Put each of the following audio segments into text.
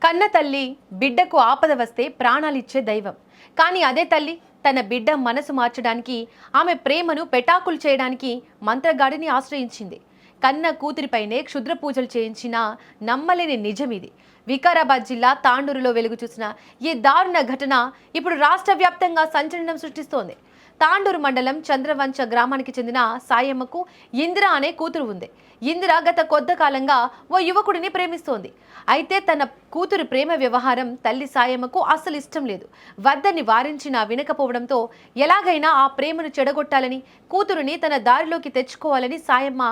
కన్న తల్లి బిడ్డకు ఆపద వస్తే ప్రాణాలిచ్చే దైవం. కానీ అదే తల్లి తన బిడ్డ మనసు మార్చడానికి, ఆమె ప్రేమను పెటాకులు చేయడానికి మంత్రగాడిని ఆశ్రయించింది. కన్న కూతురిపైనే క్షుద్ర పూజలు చేయించిన నమ్మలేని నిజమిది. వికారాబాద్ జిల్లా తాండూరులో వెలుగు చూసిన ఈ దారుణ ఘటన ఇప్పుడు రాష్ట్ర వ్యాప్తంగా సంచలనం సృష్టిస్తోంది. తాండూరు మండలం చంద్రవంచ గ్రామానికి చెందిన సాయమ్మకు ఇందిర అనే కూతురు ఉంది. ఇందిర గత కొద్ది కాలంగా ఓ యువకుడిని ప్రేమిస్తోంది. అయితే తన కూతురు ప్రేమ వ్యవహారం తల్లి సాయమ్మకు అస్సలు ఇష్టం లేదు. వద్దని వారించినా వినకపోవడంతో ఎలాగైనా ఆ ప్రేమను చెడగొట్టాలని, కూతురుని తన దారిలోకి తెచ్చుకోవాలని సాయమ్మ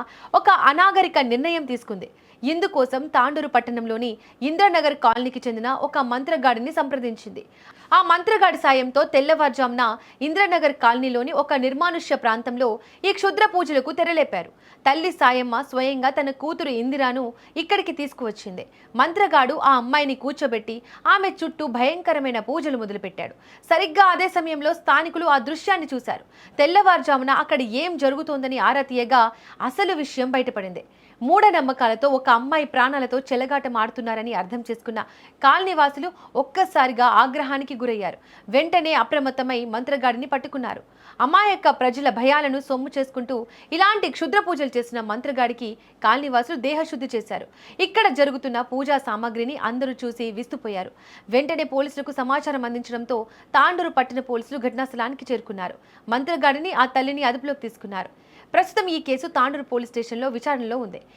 ఒక అనాగరిక నిర్ణయం తీసుకుంది. ఇందుకోసం తాండూరు పట్టణంలోని ఇంద్రనగర్ కాలనీకి చెందిన ఒక మంత్రగాడిని సంప్రదించింది. ఆ మంత్రగాడి సాయంతో తెల్లవారుజామున ఇంద్రనగర్ కాలనీలోని ఒక నిర్మానుష్య ప్రాంతంలో ఈ క్షుద్ర పూజలకు తెరలేపారు. తల్లి సాయమ్మ స్వయంగా తన కూతురు ఇందిరాను ఇక్కడికి తీసుకువచ్చింది. మంత్రగాడు ఆ అమ్మాయిని కూర్చోబెట్టి ఆమె చుట్టూ భయంకరమైన పూజలు మొదలుపెట్టాడు. సరిగ్గా అదే సమయంలో స్థానికులు ఆ దృశ్యాన్ని చూశారు. తెల్లవారుజామున అక్కడ ఏం జరుగుతోందని ఆరా తీయగా అసలు విషయం బయటపడింది. మూఢనమ్మకాలతో ఒక అమ్మాయి ప్రాణాలతో చెలగాటమాడుతున్నారని అర్థం చేసుకున్న కాలనీవాసులు ఒక్కసారిగా ఆగ్రహానికి గురయ్యారు. వెంటనే అప్రమత్తమై మంత్రగాడిని పట్టుకున్నారు. అమాయక ప్రజల భయాలను సొమ్ము చేసుకుంటూ ఇలాంటి క్షుద్ర పూజలు చేసిన మంత్రగాడికి కాలనీవాసులు దేహశుద్ధి చేశారు. ఇక్కడ జరుగుతున్న పూజా సామాగ్రిని అందరూ చూసి విస్తుపోయారు. వెంటనే పోలీసులకు సమాచారం అందించడంతో తాండూరు పట్టణ పోలీసులు ఘటనా స్థలానికి చేరుకున్నారు. మంత్రగాడిని, ఆ తల్లిని అదుపులోకి తీసుకున్నారు. ప్రస్తుతం ఈ కేసు తాండూరు పోలీస్ స్టేషన్లో విచారణలో ఉంది.